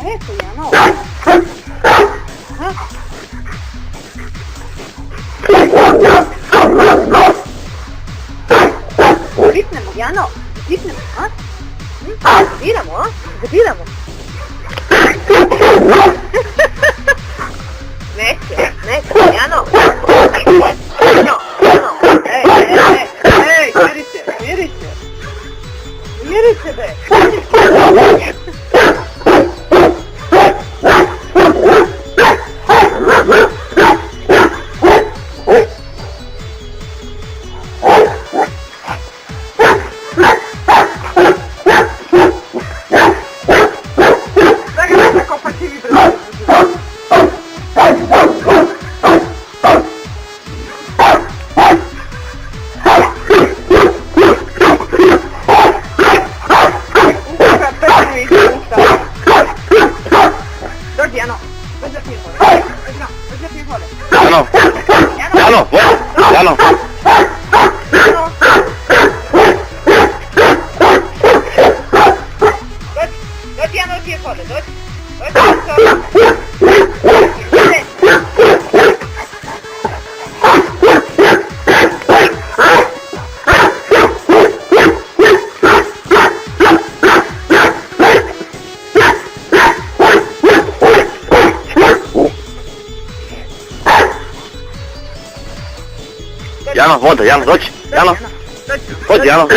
Ecco, Jano. Aha. Vitnemo, Jano. Vitnemo, a? Zabiramo, a? Zabiramo. Neće, Jano. Jano. Ej, miri se. Miri se, be. Jano. Dođi, Jano, ti je kode, dođi. Jano, voda, Jano, dođi. Jano. Dođi, Jano.